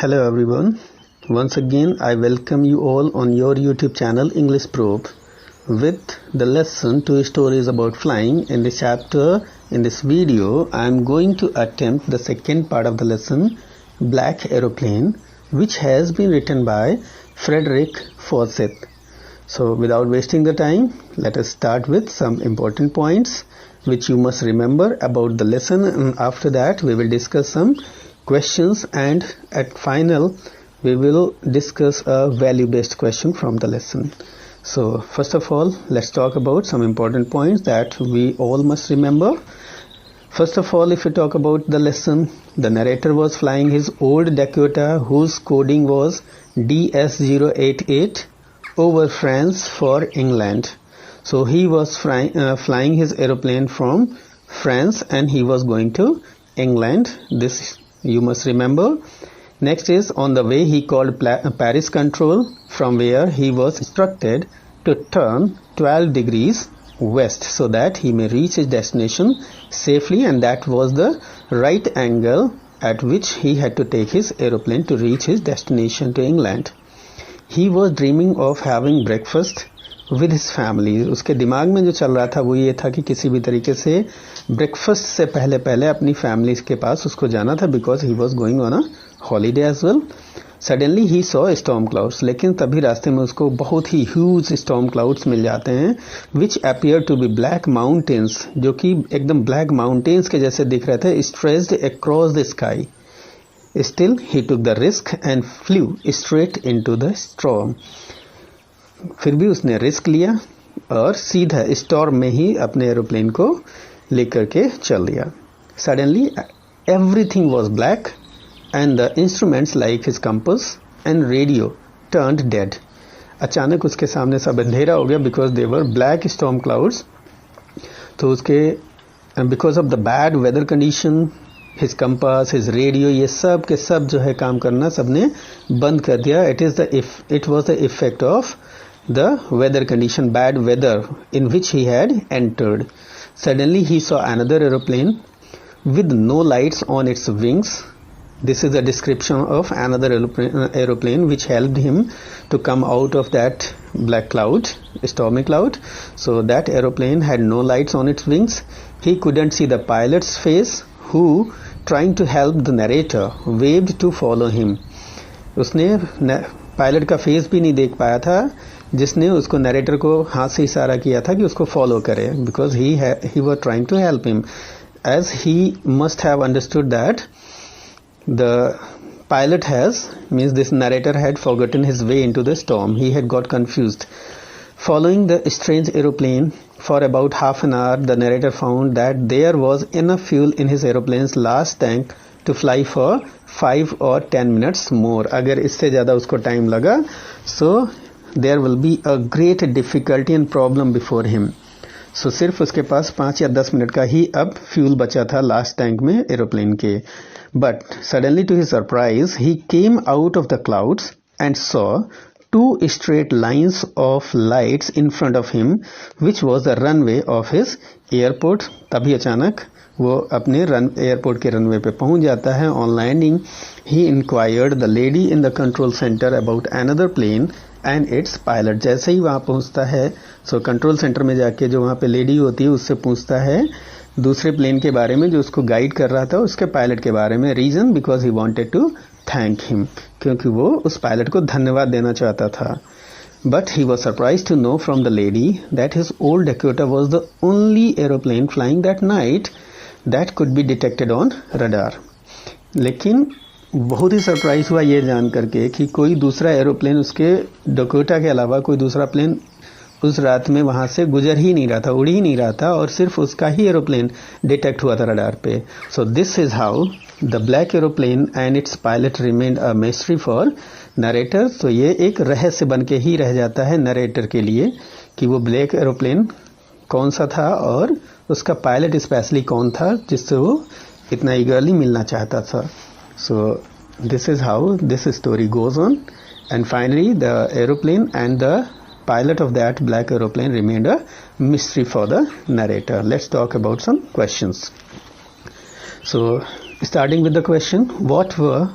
Hello everyone. Once again I welcome you all on your YouTube channel English Probe with the lesson 2 stories about flying. In this chapter, in this video, I am going to attempt the second part of the lesson, Black Aeroplane, which has been written by Frederick Fawcett. So without wasting the time, let us start with some important points which you must remember about the lesson, and after that we will discuss some questions, and at final we will discuss a value based question from the lesson. So first of all, let's talk about some important points that we all must remember. First of all, if we talk about the lesson, the narrator was flying his old Dakota whose coding was DS088 over France for England. So he was flying his aeroplane from France and he was going to England. This you must remember. Next is, on the way he called Paris control, from where he was instructed to turn 12 degrees west so that he may reach his destination safely, and that was the right angle at which he had to take his aeroplane to reach his destination to England. He was dreaming of having breakfast with his family. उसके दिमाग में जो चल रहा था वो ये था कि किसी भी तरीके से ब्रेकफास्ट से पहले अपनी फैमिली के पास उसको जाना था, because he was going on a holiday as well. Suddenly he saw storm clouds, लेकिन तभी रास्ते में उसको बहुत ही huge storm clouds मिल जाते हैं, which appeared to be black mountains, जो कि एकदम black mountains के जैसे दिख रहे थे, stretched across the sky. Still he took the risk and flew straight into the storm. फिर भी उसने रिस्क लिया और सीधा स्टॉर्म में ही अपने एरोप्लेन को लेकर के चल दिया. Suddenly everything was black and the instruments like his compass and radio turned dead. अचानक उसके सामने सब अंधेरा हो गया, because they were black storm clouds. तो उसके because of the bad weather condition, his compass, his radio, ये सब के सब जो है काम करना सबने बंद कर दिया. It was the effect of the weather condition, bad weather in which he had entered. Suddenly he saw another aeroplane with no lights on its wings. This is a description of another aeroplane which helped him to come out of that black cloud, stormy cloud. So that aeroplane had no lights on its wings. He couldn't see the pilot's face, who, trying to help the narrator, waved to follow him. उसने pilot का face भी नहीं देख पाया था, जिसने उसको narrator को हाथ से इशारा किया था कि उसको फॉलो करे, because he was trying to help him, as he must have understood that the pilot has means this narrator had forgotten his way into the storm. He had got confused. Following the strange aeroplane for about half an hour, the narrator found that there was enough fuel in his aeroplane's last tank to fly for 5 or 10 minutes more. अगर इससे ज़्यादा उसको time लगा, so there will be a great difficulty and problem before him. So सिर्फ उसके पास 5 या 10 minute का ही अब फ्यूल बचा था लास्ट टैंक में एरोप्लेन के. But suddenly to his surprise, he came out of the clouds and saw 2 straight lines of lights in front of him, which was the runway of his airport. तभी अचानक वो अपने airport के runway पे पहुंच जाता है. On landing he inquired the lady in the control centre about another plane and its pilot. जैसे ही वहाँ पहुंचता है, सो कंट्रोल सेंटर में जाके जो वहाँ पे लेडी होती है उससे पूछता है दूसरे प्लेन के बारे में जो उसको गाइड कर रहा था, उसके पायलट के बारे में. Reason, because he wanted to thank him, क्योंकि वो उस पायलट को धन्यवाद देना चाहता था. But he was surprised to know from the lady that his old Dakota was the only aeroplane flying that night that could be detected on radar. लेकिन बहुत ही सरप्राइज हुआ ये जान करके कि कोई दूसरा एरोप्लेन उसके डकोटा के अलावा कोई दूसरा प्लेन उस रात में वहाँ से गुजर ही नहीं रहा था, उड़ ही नहीं रहा था, और सिर्फ उसका ही एरोप्लेन डिटेक्ट हुआ था रडार पे. सो this is how the black aeroplane and its pilot remained a mystery for narrator. तो ये एक रहस्य बन के ही रह जाता है नरेटर के लिए कि वो ब्लैक एरोप्लेन कौन सा था और उसका पायलट स्पेशली कौन था जिससे वो इतना ईगरली मिलना चाहता था. सो this is how this story goes on, and finally the aeroplane and the pilot of that black aeroplane remained a mystery for the narrator. Let's talk about some questions. So starting with the question, what were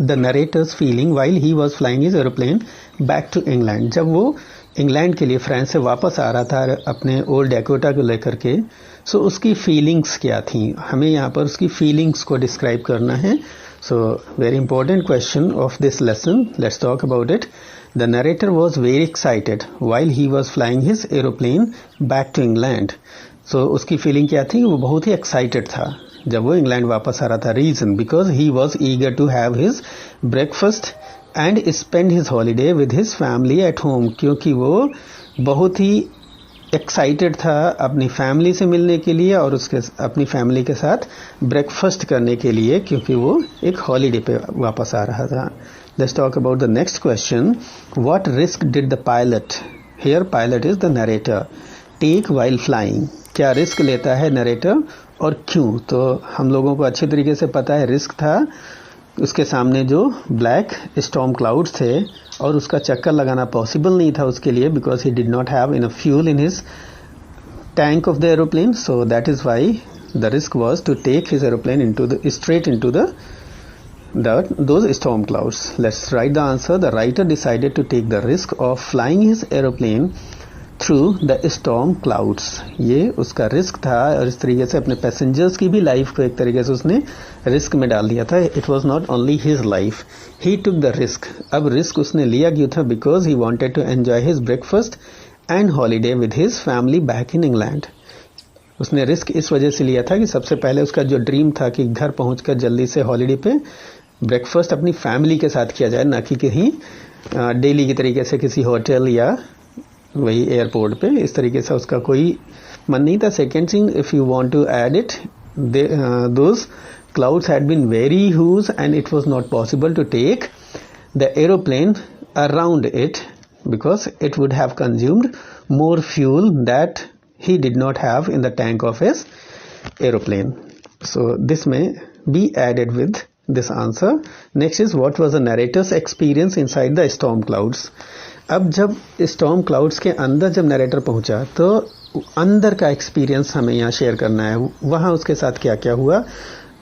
the narrator's feeling while he was flying his aeroplane back to England. जब वो England के लिए France से वापस आ रहा था अपने ओल्ड डैकोटा को लेकर के, सो उसकी फीलिंग्स क्या थी, हमें यहाँ पर उसकी फीलिंग्स को डिस्क्राइब करना है। So very important question of this lesson, let's talk about it. The narrator was very excited while he was flying his aeroplane back to England. So उसकी फीलिंग क्या थी, वो बहुत ही एक्साइटेड था जब वो इंग्लैंड वापस आ रहा था। Reason, because he was eager to have his breakfast and spend his holiday with his family at home, क्योंकि वो बहुत ही एक्साइटेड था अपनी फैमिली से मिलने के लिए और उसके अपनी फैमिली के साथ ब्रेकफास्ट करने के लिए, क्योंकि वो एक हॉलीडे पे वापस आ रहा था। Let's talk about the next question. What risk did the pilot, here pilot is the narrator, take while flying. क्या रिस्क लेता है नरेटर और क्यों? तो हम लोगों को अच्छे तरीके से पता है रिस्क था उसके सामने जो ब्लैक स्टॉर्म क्लाउड्स थे और उसका चक्कर लगाना पॉसिबल नहीं था उसके लिए, because he did not have enough fuel in his tank of the aeroplane. So that is why the risk was to take his aeroplane into the straight into those storm clouds. Let's write the answer. The writer decided to take the risk of flying his aeroplane through the storm clouds. ये उसका risk था और इस तरीके से अपने passengers की भी लाइफ को एक तरीके से उसने रिस्क में डाल दिया था। It was not only his life, he took the risk. अब रिस्क उसने लिया क्यों था? Because he wanted to enjoy his breakfast and holiday with his family back in England. उसने रिस्क इस वजह से लिया था कि सबसे पहले उसका जो ड्रीम था कि घर पहुंचकर जल्दी से हॉलीडे पे ब्रेकफास्ट अपनी फैमिली के साथ किया जाए, ना कि कहीं डेली की तरीके से किसी होटल या वही एयरपोर्ट पे। इस तरीके से उसका कोई मन नहीं था। Second thing, if you want to add it, those clouds had been very huge and it was not possible to take the aeroplane around it because it would have consumed more fuel that he did not have in the tank of his aeroplane. So this may be added with this answer. Next is, what was the narrator's experience inside the storm clouds? अब जब storm clouds के अंदर जब narrator पहुंचा तो अंदर का experience हमें यहाँ शेयर करना है, वहाँ उसके साथ क्या क्या हुआ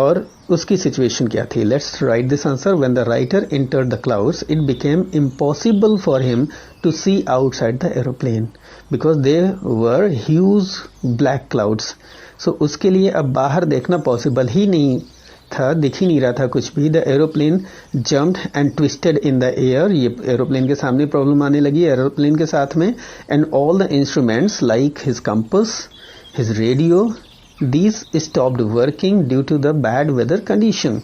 और उसकी सिचुएशन क्या थी। Let's write this answer. When the writer entered the clouds it became impossible for him to see outside the aeroplane because they were huge black clouds. So उसके लिए अब बाहर देखना पॉसिबल ही नहीं था, दिख ही नहीं रहा था कुछ भी। The aeroplane jumped and twisted in the air. ये एरोप्लेन के सामने प्रॉब्लम आने लगी एरोप्लेन के साथ में। And all the instruments like his compass, his radio, these stopped working due to the bad weather condition.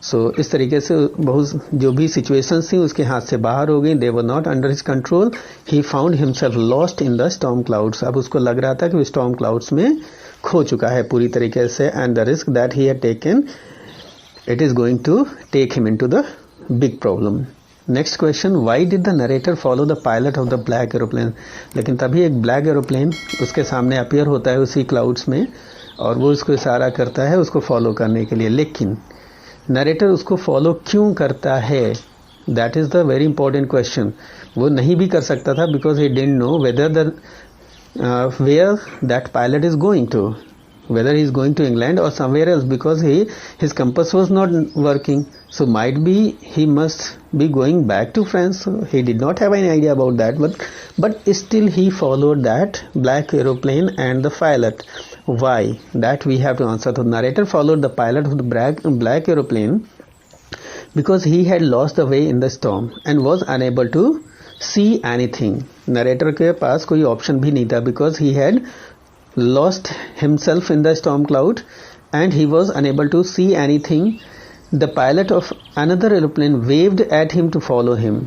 So इस तरीके से बहुत जो भी situations थी उसके हाथ से बाहर हो गई। They were not under his control. He found himself lost in the storm clouds. अब उसको लग रहा था कि वो storm clouds में खो चुका है पूरी तरीके से। And the risk that he had taken, it is going to take him into the big problem. Next question, Y did the narrator follow the pilot of the black aeroplane? लेकिन तभी एक ब्लैक एरोप्लेन उसके सामने appear होता है उसी clouds में और वो उसको इशारा करता है उसको फॉलो करने के लिए। लेकिन नरेटर उसको फॉलो क्यों करता है? That is the very important question. वो नहीं भी कर सकता था because he didn't know whether the where that pilot is going to, whether he is going to England or somewhere else, because his compass was not working. So might be he must be going back to France. So he did not have any idea about that, but still he followed that black aeroplane and the pilot. Why? That we have to answer. The narrator followed the pilot of the black aeroplane because he had lost the way in the storm and was unable to see anything. Narrator के पास कोई option भी नहीं था because he had lost himself in the storm cloud and he was unable to see anything. The pilot of another aeroplane waved at him to follow him.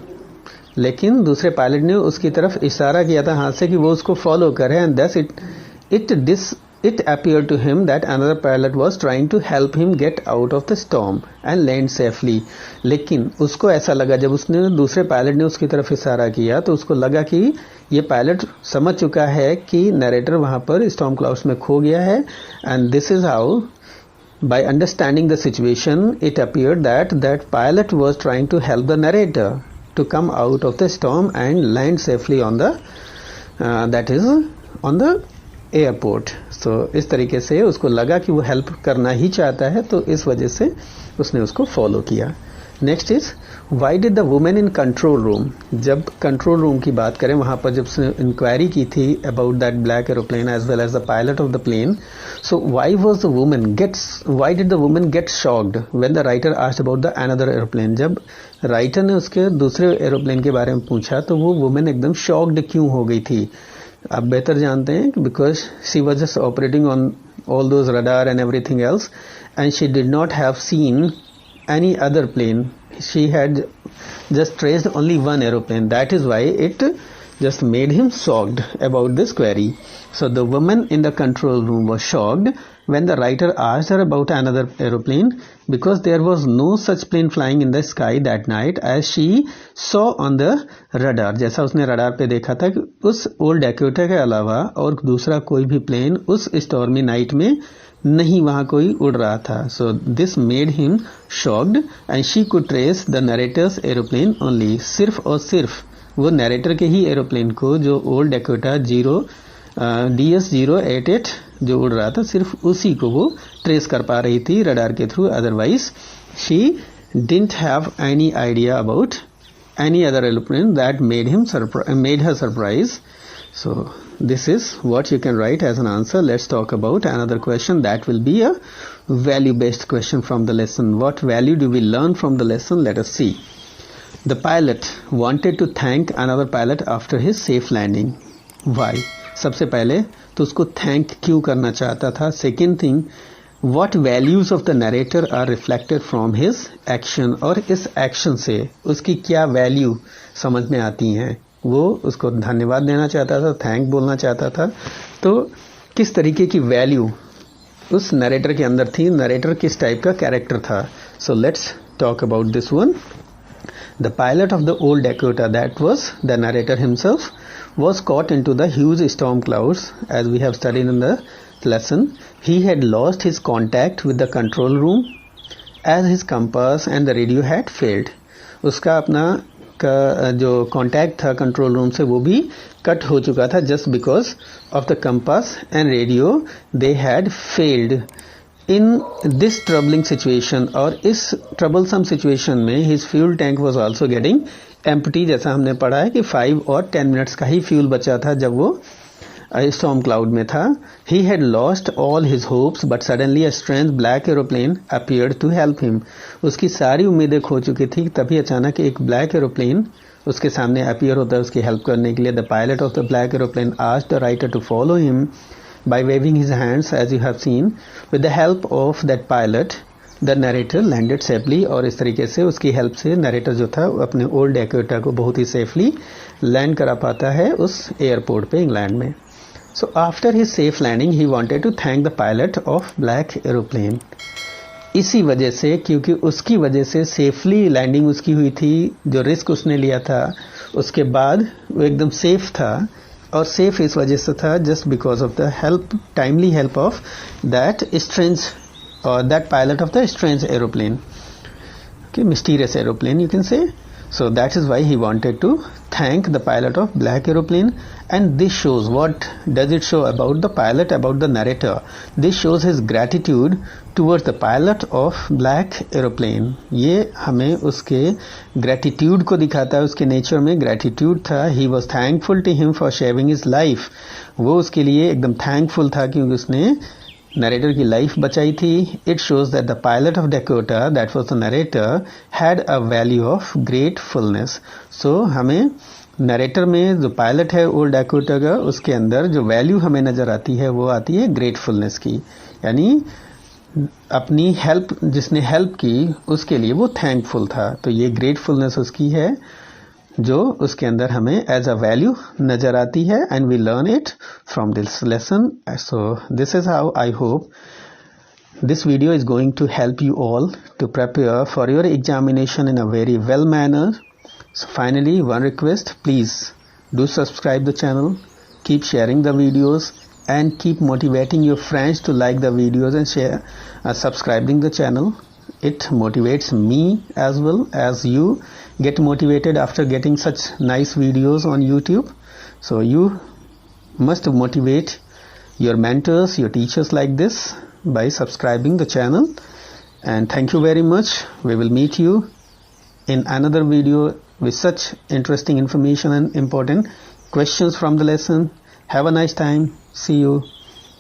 लेकिन दूसरे pilot ने उसकी तरफ इशारा किया था हाथ से कि वो उसको फॉलो करे and thus it appeared to him that another pilot was trying to help him get out of the storm and land safely. लेकिन उसको ऐसा लगा जब उसने दूसरे पायलट ने उसकी तरफ इशारा किया तो उसको लगा कि ये पायलट समझ चुका है कि नरेटर वहां पर स्टॉर्म क्लाउड्स में खो गया है। And this is how, by understanding the situation, it appeared that pilot was trying to help the narrator to come out of the storm and land safely on the that is on the airport. So इस तरीके से उसको लगा कि वो help करना ही चाहता है तो इस वजह से उसने उसको फॉलो किया। Next is why did the women in control room, जब कंट्रोल रूम की बात करें वहां पर जब इंक्वायरी की थी about that black aeroplane as well as the pilot of the plane, so why did the women get shocked when the writer asked about the another aeroplane, जब राइटर ने उसके दूसरे एरोप्लेन के बारे में पूछा तो वो वुमेन एकदम शॉक्ड क्यों हो गई थी। आप बेहतर जानते हैं because she was just operating on all those radar and everything else and she did not have seen any other plane. She had just traced only one aeroplane. That is why it just made him shocked about this query. So the woman in the control room was shocked when the writer asked her about another aeroplane because there was no such plane flying in the sky that night as she saw on the radar. जैसा उसने radar पे देखा था कि उस old Dakota के अलावा और दूसरा कोई भी प्लेन उस स्टॉर्मी नाइट में नहीं वहां कोई उड़ रहा था. So this made him shocked and she could trace the narrator's aeroplane only. सिर्फ और सिर्फ वो नरेटर के ही एरोप्लेन को जो ओल्ड डेकोटा DS-088 जो उड़ रहा था सिर्फ उसी को वो ट्रेस कर पा रही थी रडार के through. Otherwise she didn't have any idea about any other aeroplane that made her surprise. So this is what you can write as an answer. Let's talk about another question that will be a value based question from the lesson. What value do we learn from the lesson? Let us see. The pilot wanted to thank another pilot after his safe landing. Why? सबसे पहले तो उसको thank क्यों करना चाहता था. Second thing, what values of the narrator are reflected from his action, और इस action से उसकी क्या value समझ में आती हैं. वो उसको धन्यवाद देना चाहता था, थैंक बोलना चाहता था. तो किस तरीके की वैल्यू उस नरेटर के अंदर थी, नरेटर किस टाइप का कैरेक्टर था. So let's talk about this one. The pilot of the old Dakota, that was the narrator himself, was caught into the huge storm clouds as we have studied in the lesson. He had lost his contact with the control room as his compass and the radio had failed. उसका अपना का जो contact था control room से वो भी cut हो चुका था just because of the compass and radio they had failed in this troubling situation. और इस ट्रबलसम सिचुएशन में his fuel tank was also getting empty. जैसा हमने पढ़ा है कि 5 और 10 मिनट्स का ही फ्यूल बचा था जब वो स्टॉर्म क्लाउड में था. He had lost all his hopes, but suddenly a strange black aeroplane appeared to help him. उसकी सारी उम्मीदें खो चुकी थी, तभी अचानक एक ब्लैक एरोप्लेन उसके सामने अपीयर होता है उसकी हेल्प करने के लिए. The pilot of the black aeroplane asked the writer to follow him by waving his hands, as you have seen. With the help of that pilot, the narrator landed safely. और इस तरीके से उसकी help से narrator जो था अपने old Dakota को बहुत ही सेफली लैंड करा पाता है उस एयरपोर्ट पे इंग्लैंड में. So after his safe landing, he wanted to thank the pilot of black aeroplane. इसी वजह से, क्योंकि उसकी वजह से सेफली लैंडिंग उसकी हुई थी, जो रिस्क उसने लिया था उसके बाद वो एकदम सेफ था. और सेफ इस वजह से था just because of the help, timely help of that strange or that pilot of the strange aeroplane, mysterious aeroplane you can say. So that is why he wanted to thank the pilot of black aeroplane. And this shows, what does it show about the pilot, about the narrator? This shows his gratitude towards the pilot of black aeroplane. ये हमें उसके gratitude को दिखाता है. उसके nature में gratitude था. He was thankful to him for saving his life. वो उसके लिए एकदम thankful था क्योंकि उसने नरेटर की लाइफ बचाई थी. It shows that the pilot of Dakota, that was the narrator, had a value of gratefulness. So हमें नरेटर में जो पायलट है ओल्ड डेकोटा का, उसके अंदर जो वैल्यू हमें नजर आती है वो आती है ग्रेटफुलनेस की. यानी अपनी हेल्प, जिसने हेल्प की उसके लिए वो थैंकफुल था. तो ये ग्रेटफुलनेस उसकी है जो उसके अंदर हमें एज अ वैल्यू नजर आती है. And we learn it from this lesson. So this is how I hope this video is going to help you all to prepare for your examination in a very well manner. So finally, one request, please do subscribe the channel, keep sharing the videos, and keep motivating your friends to like the videos and share subscribing the channel. It motivates me as well as you get motivated after getting such nice videos on YouTube. So you must motivate your mentors, your teachers like this by subscribing the channel. And thank you very much. We will meet you in another video with such interesting information and important questions from the lesson. Have a nice time. See you.